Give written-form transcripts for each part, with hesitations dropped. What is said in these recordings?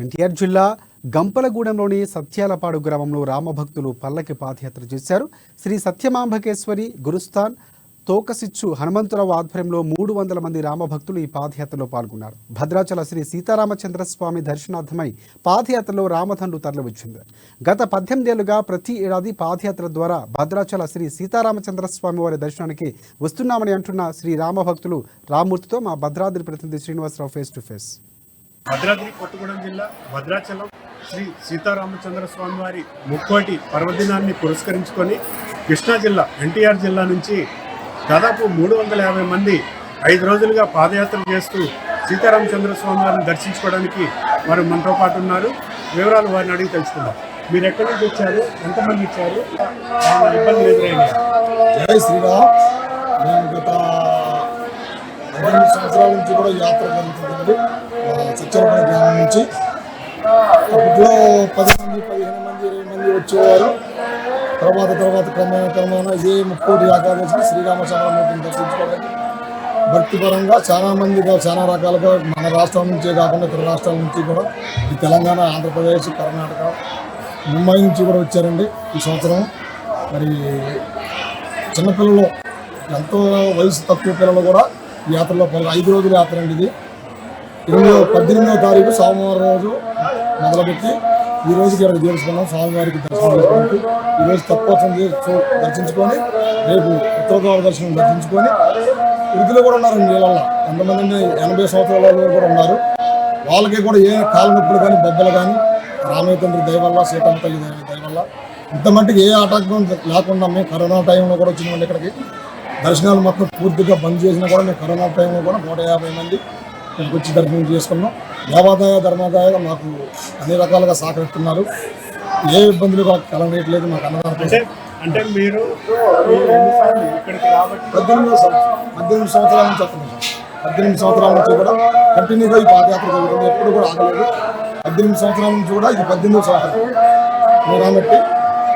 ఎన్టీఆర్ జిల్లా గంపలగూడెంలోని సత్యాలపాడు గ్రామంలో రామభక్తులు పల్లకి పాదయాత్ర చేశారు. శ్రీ సత్యమాంబకేశ్వరి గురుస్థాన్ తోకసిచ్చు హనుమంతురావు ఆధ్వర్యంలో 300 మంది రామభక్తులు ఈ పాదయాత్రలో పాల్గొన్నారు. భద్రాచల శ్రీ సీతారామచంద్రస్వామి దర్శనార్థమై పాదయాత్రలో రామదండు తరలివచ్చింది. గత 18 ఏళ్లుగా ప్రతి ఏడాది పాదయాత్ర ద్వారా భద్రాచల శ్రీ సీతారామచంద్రస్వామి వారి దర్శనానికి వస్తున్నామని అంటున్న శ్రీ రామభక్తులు రామ్మూర్తితో మా భద్రాద్రి ప్రతినిధి Srinivasa Rao face to face. Bhadradri Kothagudem జిల్లా భద్రాచలం శ్రీ సీతారామచంద్ర స్వామి వారి ముక్కోటి పర్వదినాన్ని పురస్కరించుకొని కృష్ణా జిల్లా ఎన్టీఆర్ జిల్లా నుంచి దాదాపు 350 మంది 5 రోజులుగా పాదయాత్ర చేస్తూ సీతారామచంద్ర స్వామి వారిని దర్శించుకోవడానికి వారు మనతో పాటు ఉన్నారు. వివరాలు వారిని అడిగి తెలుసుకుందాం. మీరు ఎక్కడి నుంచి వచ్చారు, ఎంతమంది ఇచ్చారు, ఇబ్బందులు ఎదురైనాయి? జై శ్రీరామ్. నేను గత 15 సంవత్సరాల నుంచి కూడా యాత్ర జరుగుతుందండి. సత్యాలపాడు గ్రామం నుంచి అప్పట్లో 10 మంది, 15 మంది, 20 మంది వచ్చేవారు. తర్వాత క్రమేణా ఇదే ముక్కోటి ఏకాదశి శ్రీరామచంద్రమూర్తిని దర్శించుకోవడానికి భక్తిపరంగా చాలా మందిగా చాలా రకాలుగా మన రాష్ట్రం నుంచే కాకుండా ఇతర రాష్ట్రాల నుంచి కూడా ఈ తెలంగాణ, ఆంధ్రప్రదేశ్, కర్ణాటక, ముంబై నుంచి కూడా వచ్చారండి ఈ సంవత్సరం. మరి చిన్నపిల్లలు, ఎంతో వయసు తక్కువ పిల్లలు కూడా ఈ యాత్రలో 5 రోజుల యాత్ర అండి ఇది. 18వ తారీఖు సోమవారం రోజు మొదలుపెట్టి ఈ రోజుకి ఇక్కడ చేసుకున్నాం. స్వామివారికి దర్శనం చేసుకోవడానికి ఈరోజు తప్పవసం దర్శించుకొని రేపు ఉత్తర దర్శనం దర్శించుకొని వృద్ధులు కూడా ఉన్నారండి. వీళ్ళల్లో ఎంతమంది 80 సంవత్సరాల కూడా ఉన్నారు. వాళ్ళకి కూడా ఏ కాళ్ళ నొప్పులు కానీ, బొబ్బలు కానీ రామయ్య తండ్రి దయ వల్ల, సీతమ్మ తల్లి దయ వల్ల ఇంత మట్టికి ఏ ఆటంకం లేకుండా మేము కరోనా టైంలో కూడా వచ్చినామండి. ఇక్కడికి దర్శనాలు మొత్తం పూర్తిగా బంద్ చేసినా కూడా మేము కరోనా టైంలో కూడా 150 మంది ఇక్కడికి వచ్చి దర్శనం చేసుకున్నాం. దేవాదాయ ధర్మాదాయ మాకు అన్ని రకాలుగా సహకరిస్తున్నారు. ఏ ఇబ్బందులు కలగట్లేదు మాకు అన్నదానం. అంటే మీరు 18 సంవత్సరాల నుంచి వస్తున్నాం. 18 సంవత్సరాల నుంచి కూడా కంటిన్యూగా ఈ పాదయాత్ర జరుగుతుంది. ఎప్పుడు కూడా ఆగలేదు. 18 సంవత్సరాల నుంచి కూడా ఇది 18వ సంవత్సరం కాబట్టి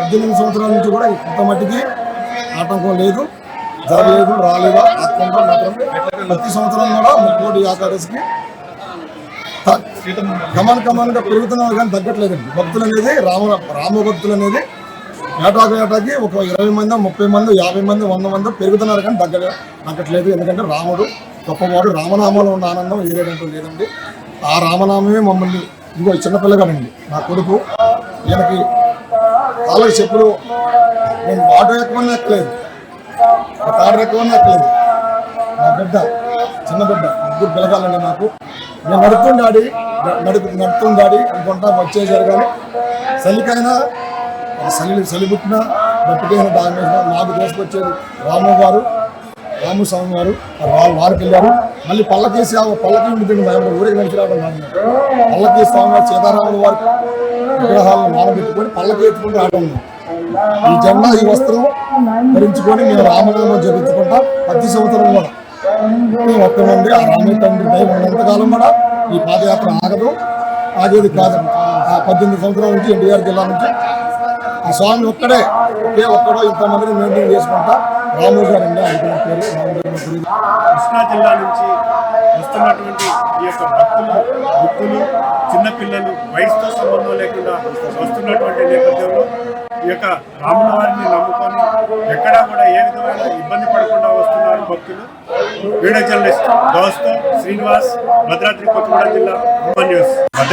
18 సంవత్సరాల నుంచి కూడా ఇంత మట్టికి ఆటంకం లేదు, జరగలేదు, రాలేదా ఆకుండా మాత్రం ప్రతి సంవత్సరం కూడా ముక్కోటి ఏకాదశికి గమనంగా పెరుగుతున్నారు కానీ తగ్గట్లేదండి. భక్తులు అనేది రామ భక్తులు అనేది ఏటాకి ఒక 20 మంది, 30 మంది, 50 మంది, 100 మంది పెరుగుతున్నారు కానీ తగ్గట్లేదు. ఎందుకంటే రాముడు గొప్పవాడు. రామనామంలో ఉన్న ఆనందం ఏదేదంటూ లేదండి. ఆ రామనామమే మమ్మల్ని ఇంకో చిన్నపిల్లగానండి నా కొడుకు. ఈయనకి కాళ్ళకి చెప్పులు నేను ఆటో ఎక్కువనే ఎక్కలేదు, కారు ఎక్కువనే ఎక్కలేదు. నా బిడ్డ, చిన్న బిడ్డ, 3 పిల్లగాలండి నాకు. నేను నడుతుండాడి అనుకుంటా వచ్చేసారు. కానీ చలికైనా చలి పుట్టినా బట్టికైనా డామేజ్ నాకు తీసుకొచ్చేది రాము స్వామి వారు. వారికి వెళ్ళారు. మళ్ళీ పల్లకి ఉంటుంది. ఊరికి నడిచి రావడం కాదు. పల్లకి స్వామివారు సీతారాముల వారి విగ్రహాలను నానబెట్టుకొని పల్లకి ఎత్తుకుంటూ రావడం. ఈ జెండా, ఈ వస్త్రం ధరించుకొని మేము రామనామం జపించుకుంటాం ప్రతి సంవత్సరం కూడా. వస్తామండి. ఆ రామయ్య తండ్రి దయ ఉన్నంతకాలం కూడా ఈ పాదయాత్ర ఆగేది కాదు. 18 సంవత్సరాల నుంచి ఎన్టీఆర్ జిల్లా నుంచి ఆ స్వామి ఒక్కడో ఇంతమందిని మెయింటైన్ చేసుకుంటా రాము గారు అండి అనుకున్న పేరు రాము. కృష్ణా జిల్లా నుంచి వస్తున్నటువంటి ఈ యొక్క భక్తులు, చిన్నపిల్లలు, వయసుతో సంబంధం లేకుండా వస్తున్నటువంటి నేపథ్యంలో ఈ యొక్క రాముల వారిని నమ్ముకొని ఎక్కడా కూడా ఏ విధమైన ఇబ్బంది పడకుండా వస్తున్నారు భక్తులు. వీడియో జర్నలిస్ట్ దోస్తో శ్రీనివాస్, భద్రాద్రి కొత్తగూడెం జిల్లా న్యూస్.